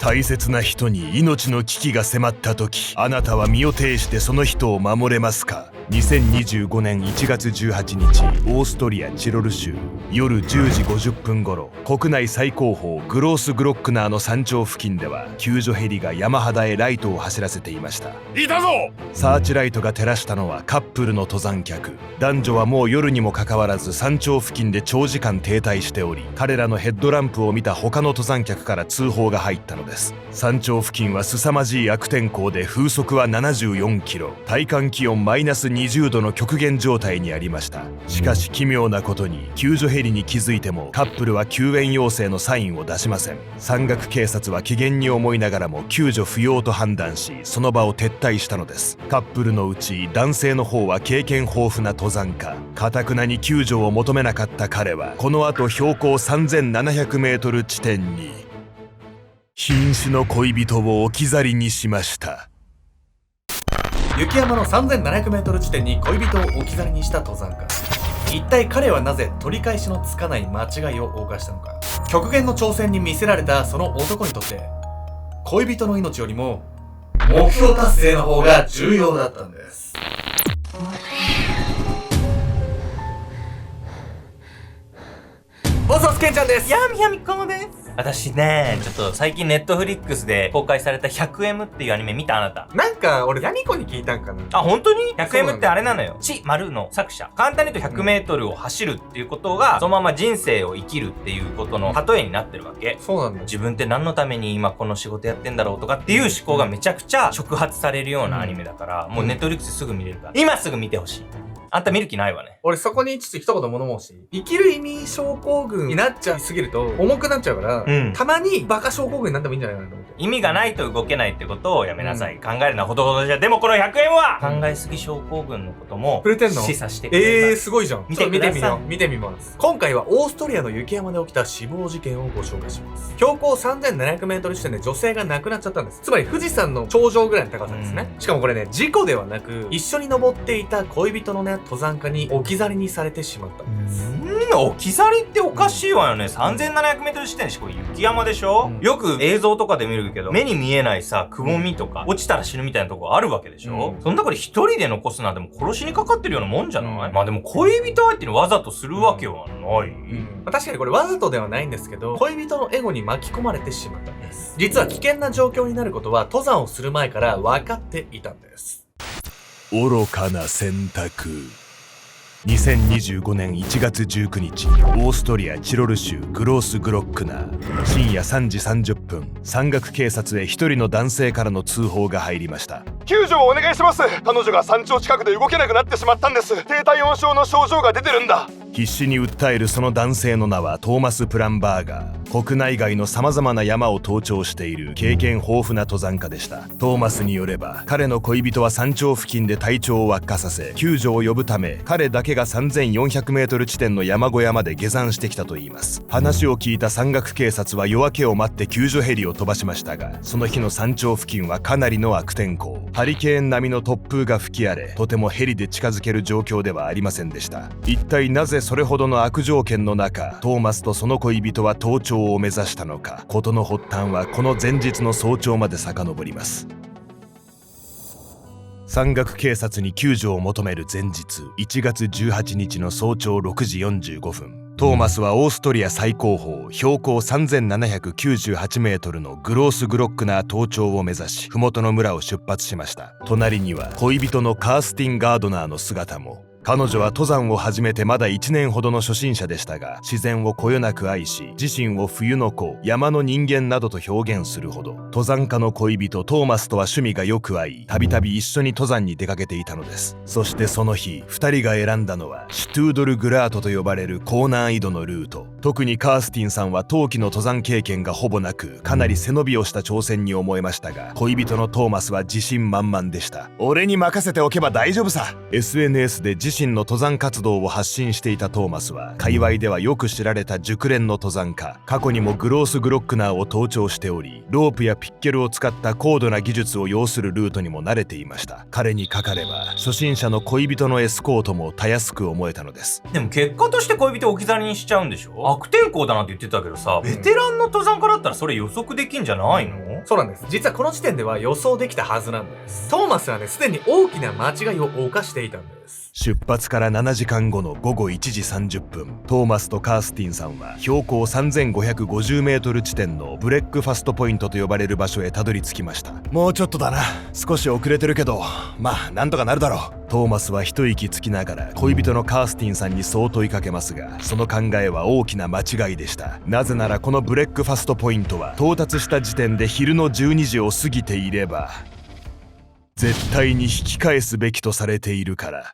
大切な人に命の危機が迫った時、あなたは身を挺してその人を守れますか。2025年1月18日、オーストリア・チロル州夜10時50分頃、国内最高峰グロースグロックナーの山頂付近では救助ヘリが山肌へライトを走らせていました。いたぞ。サーチライトが照らしたのはカップルの登山客。男女はもう夜にもかかわらず山頂付近で長時間停滞しており、彼らのヘッドランプを見た他の登山客から通報が入ったのです。山頂付近は凄まじい悪天候で風速は74キロ、体感気温マイナス20度の極限状態にありました。しかし奇妙なことに、救助ヘリに気づいてもカップルは救援要請のサインを出しません。山岳警察は機嫌に思いながらも救助不要と判断し、その場を撤退したのです。カップルのうち男性の方は経験豊富な登山家。頑なに救助を求めなかった彼は、この後標高3700メートル地点に瀕死の恋人を置き去りにしました。雪山の 3700m 地点に恋人を置き去りにした登山家。一体彼はなぜ取り返しのつかない間違いを犯したのか。極限の挑戦に魅せられたその男にとって、恋人の命よりも目標達成の方が重要だったんです。ボスケンちゃんです。みやみこもです。私ね、ちょっと最近ネットフリックスで公開された 100M っていうアニメ見た？あなた。なんか俺ヤミコに聞いたんかな。あ、本当に？ 100M ってあれなのよ。ちまるの作者。簡単に言うと 100m を走るっていうことが、そのまま人生を生きるっていうことの例えになってるわけ。そうなんだ。自分って何のために今この仕事やってんだろうとかっていう思考がめちゃくちゃ触発されるようなアニメだから、もうネットフリックスすぐ見れるから、今すぐ見てほしい。あんた見る気ないわね。俺そこにちょっと一言物申し。生きる意味症候群になっちゃいすぎると重くなっちゃうから、たまにバカ症候群になってもいいんじゃないかなと思って。意味がないと動けないってことをやめなさい。考えるのはほどほどじゃ。でもこの 100M は考えすぎ症候群のことも触れてんの？示唆してくれる。すごいじゃん。見てみよう。見てみます。今回はオーストリアの雪山で起きた死亡事件をご紹介します。標高 3700m 地点で女性が亡くなっちゃったんです。つまり富士山の頂上ぐらいの高さですね。しかもこれね、事故ではなく、一緒に登っていた恋人のね、登山家に置き去りにされてしまったんです。置き去りっておかしいわよね。3700m 地点でしょ。雪山でしょ、よく映像とかで見るけど、目に見えないさ、くぼみとか、落ちたら死ぬみたいなとこあるわけでしょ、そんなこれ一人で残すなんてもう殺しにかかってるようなもんじゃない、まあでも恋人相手にわざとするわけはない。確かにこれわざとではないんですけど、恋人のエゴに巻き込まれてしまったんです。実は危険な状況になることは登山をする前から分かっていたんです。愚かな選択。2025年1月19日、オーストリア・チロル州グロースグロックナー。深夜3時30分、山岳警察へ一人の男性からの通報が入りました。救助をお願いします。彼女が山頂近くで動けなくなってしまったんです。低体温症の症状が出てるんだ。必死に訴えるその男性の名はトーマス・プランバーガー。国内外の様々な山を登頂している経験豊富な登山家でした。トーマスによれば、彼の恋人は山頂付近で体調を悪化させ、救助を呼ぶため彼だけが3400メートル地点の山小屋まで下山してきたといいます。話を聞いた山岳警察は夜明けを待って救助ヘリを飛ばしましたが、その日の山頂付近はかなりの悪天候。ハリケーン並みの突風が吹き荒れ、とてもヘリで近づける状況ではありませんでした。一体なぜそれほどの悪条件の中、トーマスとその恋人は登頂を目指したのか。事の発端はこの前日の早朝まで遡ります。山岳警察に救助を求める前日、1月18日の早朝6時45分、トーマスはオーストリア最高峰標高3798メートルのグロースグロックナー登頂を目指し、麓の村を出発しました。隣には恋人のカースティン・ガードナーの姿も。彼女は登山を始めてまだ1年ほどの初心者でしたが、自然をこよなく愛し、自身を冬の子、山の人間などと表現するほど、登山家の恋人トーマスとは趣味がよく合い、たびたび一緒に登山に出かけていたのです。そしてその日、2人が選んだのはシュトゥードルグラートと呼ばれる高難易度のルート。特にカースティンさんは冬季の登山経験がほぼなく、かなり背伸びをした挑戦に思えましたが、恋人のトーマスは自信満々でした。俺に任せておけば大丈夫さ。 SNS で自身の登山活動を発信していたトーマスは、界隈ではよく知られた熟練の登山家。過去にもグロースグロックナーを登頂しており、ロープやピッケルを使った高度な技術を要するルートにも慣れていました。彼にかかれば初心者の恋人のエスコートもたやすく思えたのです。でも結果として恋人を置き去りにしちゃうんでしょ。悪天候だなんて言ってたけどさ、ベテランの登山家だったらそれ予測できんじゃないの？そうなんです。実はこの時点では予想できたはずなんです。トーマスはね、すでに大きな間違いを犯していたんです。出発から7時間後の午後1時30分、トーマスとカースティンさんは標高3550メートル地点のブレックファストポイントと呼ばれる場所へたどり着きました。もうちょっとだな。少し遅れてるけど、まあなんとかなるだろう。トーマスは一息つきながら恋人のカースティンさんにそう問いかけますが、その考えは大きな間違いでした。なぜならこのブレックファストポイントは到達した時点で昼の12時を過ぎていれば絶対に引き返すべきとされているから。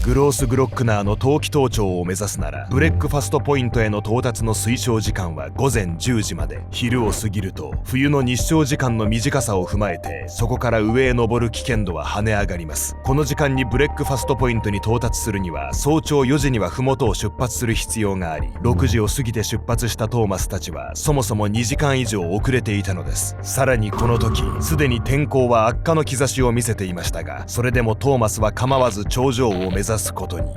グロース・グロックナーの冬季登頂を目指すならブレックファストポイントへの到達の推奨時間は午前10時まで。昼を過ぎると冬の日照時間の短さを踏まえてそこから上へ登る危険度は跳ね上がります。この時間にブレックファストポイントに到達するには早朝4時には麓を出発する必要があり、6時を過ぎて出発したトーマスたちはそもそも2時間以上遅れていたのです。さらにこの時すでに天候は悪化の兆しを見せていましたが、それでもトーマスは構わず頂上を目指すことに。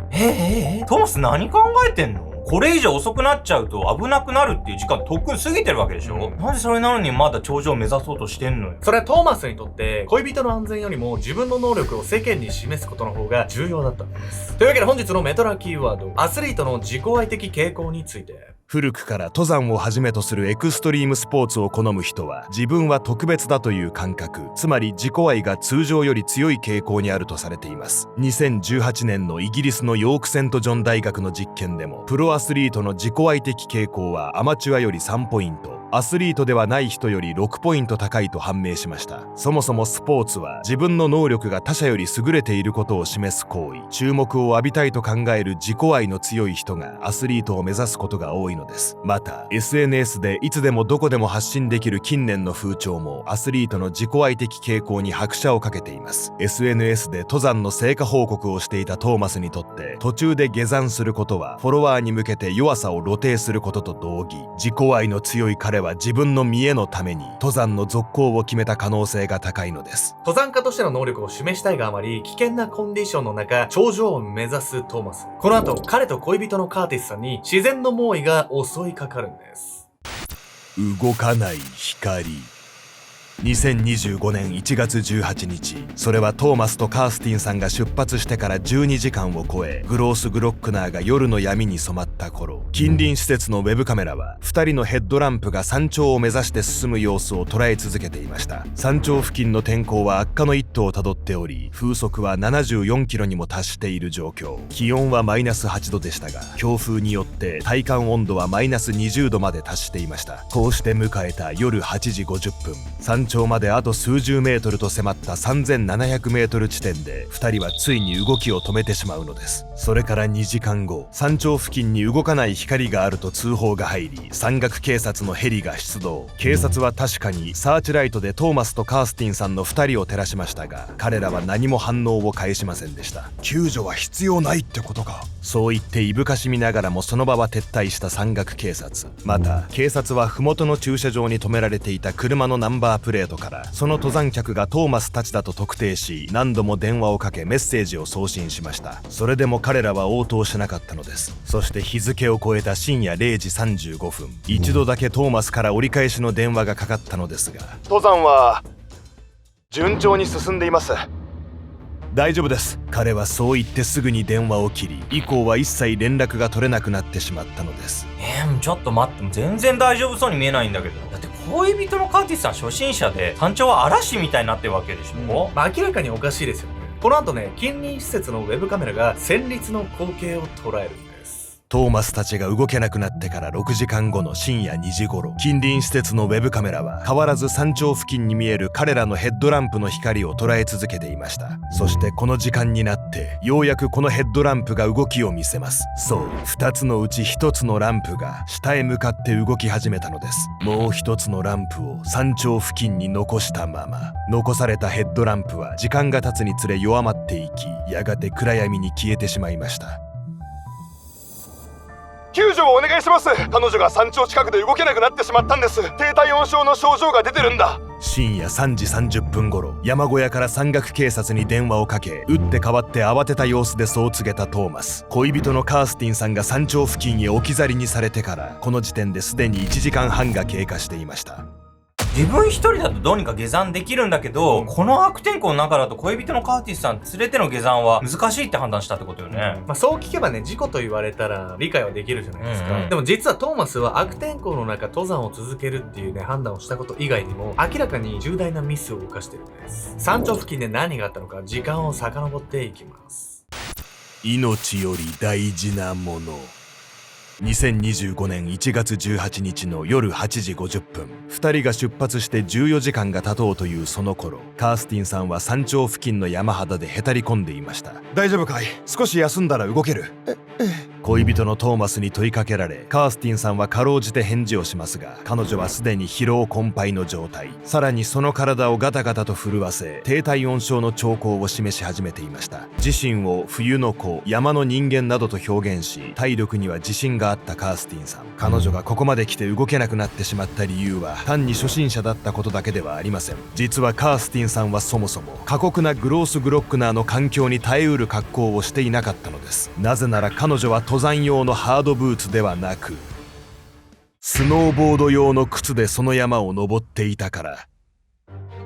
トーマス何考えてんの？これ以上遅くなっちゃうと危なくなるっていう時間とっくに過ぎてるわけでしょ、なんでそれなのにまだ頂上を目指そうとしてんのよ。それはトーマスにとって恋人の安全よりも自分の能力を世間に示すことの方が重要だったんです。というわけで本日のメトラキーワード、アスリートの自己愛的傾向について。古くから登山をはじめとするエクストリームスポーツを好む人は自分は特別だという感覚、つまり自己愛が通常より強い傾向にあるとされています。2018年のイギリスのヨークセントジョン大学の実験でもプロアスリートの自己愛的傾向はアマチュアより3ポイント、アスリートではない人より6ポイント高いと判明しました。そもそもスポーツは自分の能力が他者より優れていることを示す行為、注目を浴びたいと考える自己愛の強い人がアスリートを目指すことが多いのです。また SNS でいつでもどこでも発信できる近年の風潮もアスリートの自己愛的傾向に拍車をかけています。 SNS で登山の成果報告をしていたトーマスにとって途中で下山することはフォロワーに向けて弱さを露呈することと同義。自己愛の強い彼は自分の見栄のために登山の続行を決めた可能性が高いのです。登山家としての能力を示したいがあまり危険なコンディションの中頂上を目指すトーマス。この後彼と恋人のカーティスさんに自然の猛威が襲いかかるんです。動かない光。2025年1月18日、それはトーマスとカースティンさんが出発してから12時間を超え、グロース・グロックナーが夜の闇に染まった頃、近隣施設のウェブカメラは2人のヘッドランプが山頂を目指して進む様子を捉え続けていました。山頂付近の天候は悪化の一途をたどっており、風速は74キロにも達している状況。気温はマイナス8度でしたが、強風によって体感温度はマイナス20度まで達していました。こうして迎えた夜8時50分、山頂まであと数十メートルと迫った3700メートル地点で2人はついに動きを止めてしまうのです。それから2時間後、山頂付近に動かない光があると通報が入り、山岳警察のヘリが出動。警察は確かにサーチライトでトーマスとカースティンさんの2人を照らしましたが、彼らは何も反応を返しませんでした。救助は必要ないってことか。そう言っていぶかしみながらもその場は撤退した山岳警察。また警察は麓の駐車場に止められていた車のナンバープレートからその登山客がトーマスたちだと特定し、何度も電話をかけメッセージを送信しました。それでも彼らは応答しなかったのです。そして日付を超えた深夜0時35分、一度だけトーマスから折り返しの電話がかかったのですが、登山は順調に進んでいます。大丈夫です。彼はそう言ってすぐに電話を切り、以降は一切連絡が取れなくなってしまったのです。ちょっと待って、全然大丈夫そうに見えないんだけど。だって恋人のカーティスさん初心者で、山頂は嵐みたいになってるわけでしょ、明らかにおかしいですよね。この後ね、近隣施設のウェブカメラが戦慄の光景を捉えるんです。トーマスたちが動けなくなってから6時間後の深夜2時頃、近隣施設のウェブカメラは変わらず山頂付近に見える彼らのヘッドランプの光を捉え続けていました。そしてこの時間になってようやくこのヘッドランプが動きを見せます。そう、2つのうち1つのランプが下へ向かって動き始めたのです。もう1つのランプを山頂付近に残したまま、残されたヘッドランプは時間が経つにつれ弱まっていき、やがて暗闇に消えてしまいました。救助をお願いします。彼女が山頂近くで動けなくなってしまったんです。低体温症の症状が出てるんだ。深夜3時30分頃、山小屋から山岳警察に電話をかけ、打って変わって慌てた様子でそう告げたトーマス。恋人のカースティンさんが山頂付近へ置き去りにされてからこの時点ですでに1時間半が経過していました。自分一人だとどうにか下山できるんだけど、この悪天候の中だと恋人のカーティスさん連れての下山は難しいって判断したってことよね。まあそう聞けばね、事故と言われたら理解はできるじゃないですか。でも実はトーマスは悪天候の中登山を続けるっていうね、判断をしたこと以外にも明らかに重大なミスを犯してるんです。山頂付近で何があったのか、時間を遡っていきます。命より大事なもの。2025年1月18日の夜8時50分、2人が出発して14時間が経とうというその頃、カースティンさんは山頂付近の山肌でへたり込んでいました。大丈夫かい？少し休んだら動ける？恋人のトーマスに問いかけられ、カースティンさんはかろうじて返事をしますが、彼女はすでに疲労困憊の状態。さらにその体をガタガタと震わせ、低体温症の兆候を示し始めていました。自身を冬の子、山の人間などと表現し、体力には自信があったカースティンさん。彼女がここまで来て動けなくなってしまった理由は、単に初心者だったことだけではありません。実はカースティンさんはそもそも過酷なグロースグロックナーの環境に耐えうる格好をしていなかったのです。なぜなら彼女は登山用のハードブーツではなく、スノーボード用の靴でその山を登っていたから。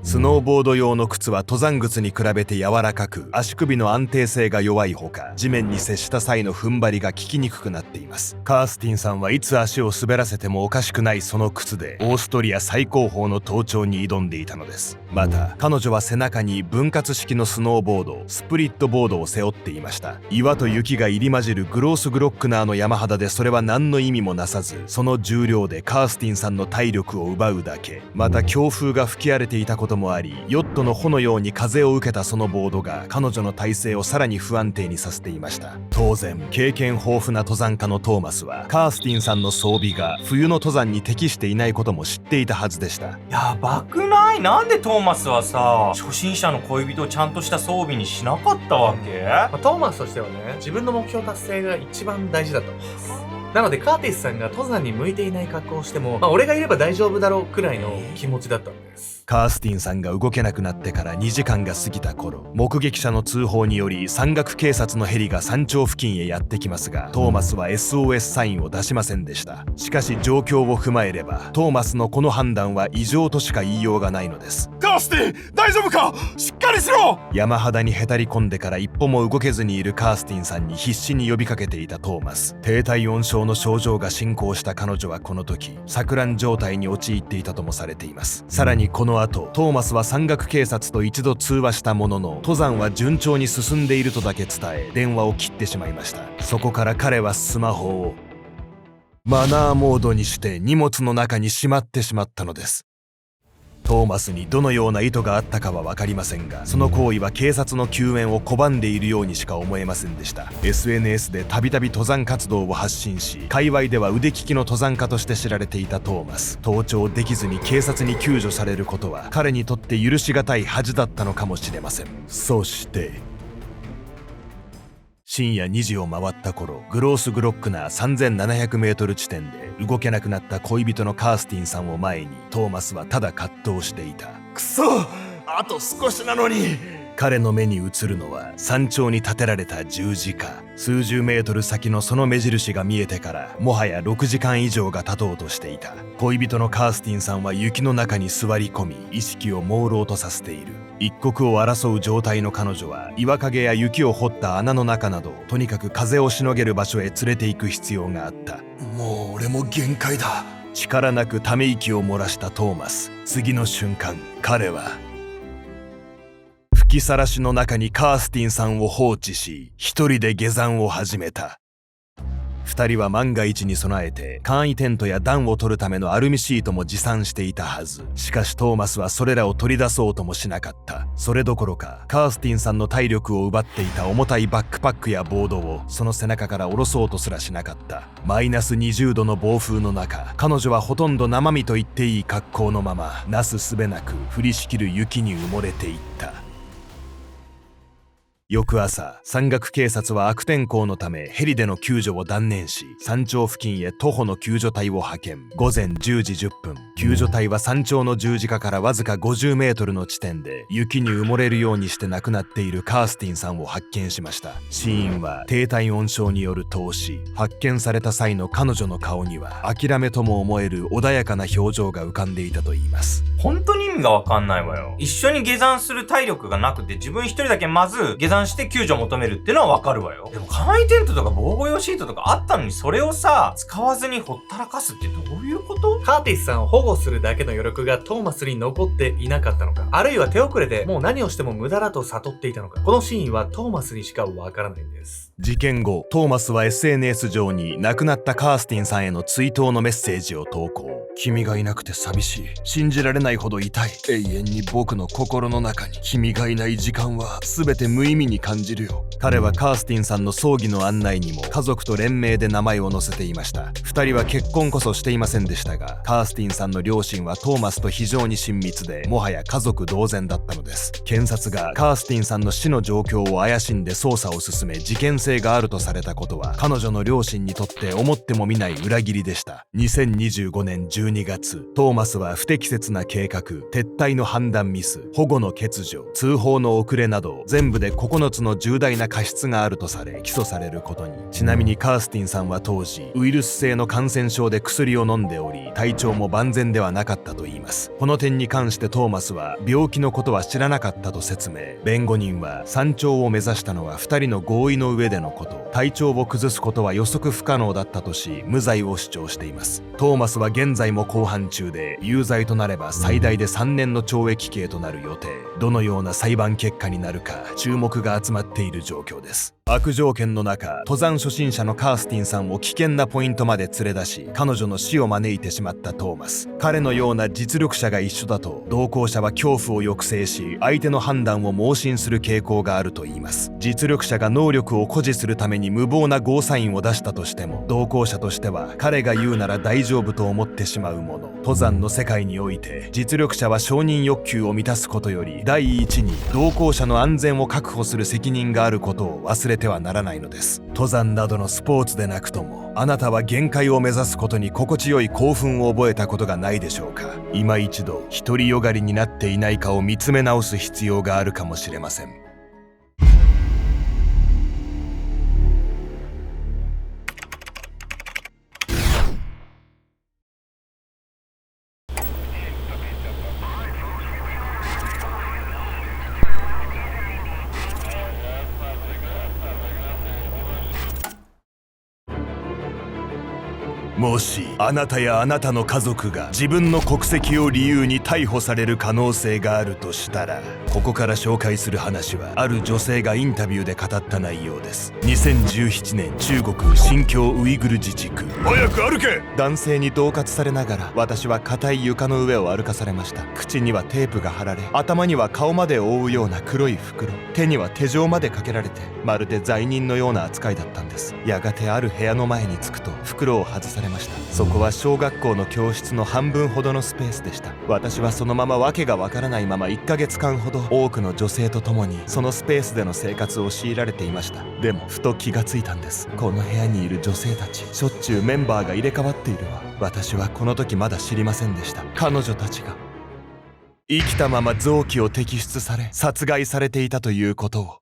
スノーボード用の靴は登山靴に比べて柔らかく、足首の安定性が弱いほか、地面に接した際の踏ん張りが効きにくくなっています。カースティンさんはいつ足を滑らせてもおかしくないその靴でオーストリア最高峰の登頂に挑んでいたのです。また彼女は背中に分割式のスノーボード、スプリットボードを背負っていました。岩と雪が入り混じるグロースグロックナーの山肌でそれは何の意味もなさず、その重量でカースティンさんの体力を奪うだけ。また強風が吹き荒れていたこともあり、ヨットの帆のように風を受けたそのボードが彼女の体勢をさらに不安定にさせていました。当然経験豊富な登山家のトーマスはカースティンさんの装備が冬の登山に適していないことも知っていたはずでした。やばくない？なんでトーマスはさ、初心者の恋人をちゃんとした装備にしなかったわけ？トーマスとしてはね、自分の目標達成が一番大事だと思います。なのでカーティスさんが登山に向いていない格好をしても、俺がいれば大丈夫だろうくらいの気持ちだったんです。カースティンさんが動けなくなってから2時間が過ぎた頃、目撃者の通報により山岳警察のヘリが山頂付近へやってきますが、トーマスは SOS サインを出しませんでした。しかし状況を踏まえれば、トーマスのこの判断は異常としか言いようがないのです。カースティン、大丈夫か？しっかりしろ！山肌にへたり込んでから一歩も動けずにいるカースティンさんに必死に呼びかけていたトーマス。低体温症の症状が進行した彼女はこの時錯乱状態に陥っていたともされています。さらにこの後、トーマスは山岳警察と一度通話したものの、登山は順調に進んでいるとだけ伝え電話を切ってしまいました。そこから彼はスマホをマナーモードにして荷物の中にしまってしまったのです。トーマスにどのような意図があったかは分かりませんが、その行為は警察の救援を拒んでいるようにしか思えませんでした。 SNS でたびたび登山活動を発信し、界隈では腕利きの登山家として知られていたトーマス。登頂できずに警察に救助されることは彼にとって許しがたい恥だったのかもしれません。そして深夜2時を回った頃、グロースグロックナー 3700m 地点で動けなくなった恋人のカースティンさんを前に、トーマスはただ葛藤していた。くそ、あと少しなのに。彼の目に映るのは山頂に立てられた十字架。数十メートル先のその目印が見えてからもはや6時間以上が経とうとしていた。恋人のカースティンさんは雪の中に座り込み、意識を朦朧とさせている。一刻を争う状態の彼女は岩陰や雪を掘った穴の中など、とにかく風をしのげる場所へ連れて行く必要があった。もう俺も限界だ。力なくため息を漏らしたトーマス。次の瞬間、彼は吹きさらしの中にカースティンさんを放置し、一人で下山を始めた。二人は万が一に備えて簡易テントや暖を取るためのアルミシートも持参していたはず。しかしトーマスはそれらを取り出そうともしなかった。それどころかカースティンさんの体力を奪っていた重たいバックパックやボードをその背中から下ろそうとすらしなかった。マイナス20度の暴風の中、彼女はほとんど生身と言っていい格好のまま、なすすべなく降りしきる雪に埋もれていった。翌朝、山岳警察は悪天候のためヘリでの救助を断念し、山頂付近へ徒歩の救助隊を派遣。午前10時10分、救助隊は山頂の十字架からわずか50メートルの地点で雪に埋もれるようにして亡くなっているカースティンさんを発見しました。死因は低体温症による凍死。発見された際の彼女の顔には諦めとも思える穏やかな表情が浮かんでいたといいます。本当に意味がわかんないわよ。一緒に下山する体力がなくて自分一人だけまず下山して救助を求めるっていうのはわかるわよ。でも簡易テントとか防護用シートとかあったのにそれをさ、使わずにほったらかすってどういうこと？カーティスさんを保護するだけの余力がトーマスに残っていなかったのか、あるいは手遅れでもう何をしても無駄だと悟っていたのか、このシーンはトーマスにしかわからないんです。事件後、トーマスは SNS 上に亡くなったカースティンさんへの追悼のメッセージを投稿。君がいなくて寂しい。信じられないほど痛い。永遠に僕の心の中に君がいない時間は全て無意味に感じるよ。彼はカースティンさんの葬儀の案内にも家族と連名で名前を載せていました。二人は結婚こそしていませんでしたが、カースティンさんの両親はトーマスと非常に親密で、もはや家族同然だったのです。検察がカースティンさんの死の状況を怪しんで捜査を進め、事件性があるとされたことは彼女の両親にとって思ってもみない裏切りでした。2025年12月、トーマスは不適切な計画、撤退の判断ミス、保護の欠如、通報の遅れなど全部で9つの重大な過失があるとされ起訴されることに。ちなみにカースティンさんは当時ウイルス性の感染症で薬を飲んでおり、体調も万全ではなかったといいます。この点に関してトーマスは病気のことは知らなかったと説明。弁護人は山頂を目指したのは2人の合意の上でのこと、体調を崩すことは予測不可能だったとし無罪を主張しています。トーマスは現在も公判中で、有罪となれば最大で3年の懲役刑となる予定。どのような裁判結果になるか注目が集まっている状況です。悪条件の中、登山初心者のカースティンさんを危険なポイントまで連れ出し、彼女の死を招いてしまったトーマス。彼のような実力者が一緒だと、同行者は恐怖を抑制し、相手の判断を盲信する傾向があるといいます。実力者が能力を誇示するために無謀なゴーサインを出したとしても、同行者としては彼が言うなら大丈夫と思ってしまうもの。登山の世界において、実力者は承認欲求を満たすことより、第一に同行者の安全を確保する責任があることを忘れてはならないのです。登山などのスポーツでなくとも、あなたは限界を目指すことに心地よい興奮を覚えたことがないでしょうか。今一度独りよがりになっていないかを見つめ直す必要があるかもしれません。もしあなたやあなたの家族が自分の国籍を理由に逮捕される可能性があるとしたら、ここから紹介する話はある女性がインタビューで語った内容です。2017年、中国新疆ウイグル自治区。早く歩け。男性に恫喝されながら、私は硬い床の上を歩かされました。口にはテープが貼られ、頭には顔まで覆うような黒い袋、手には手錠までかけられて、まるで罪人のような扱いだったんです。やがてある部屋の前に着くと袋を外されました。そこは小学校の教室の半分ほどのスペースでした。私はそのまま訳がわからないまま1ヶ月間ほど多くの女性と共にそのスペースでの生活を強いられていました。でもふと気がついたんです。この部屋にいる女性たち、しょっちゅうメンバーが入れ替わっているわ。私はこの時まだ知りませんでした。彼女たちが生きたまま臓器を摘出され殺害されていたということを。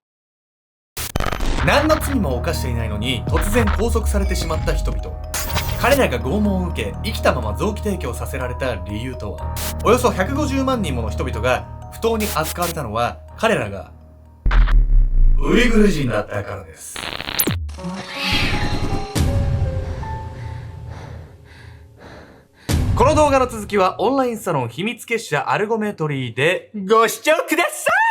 何の罪も犯していないのに突然拘束されてしまった人々。彼らが拷問を受け、生きたまま臓器提供させられた理由とは。およそ150万人もの人々が不当に扱われたのは、彼らがウイグル人だったからです。この動画の続きはオンラインサロン秘密結社アルゴメトリーでご視聴ください。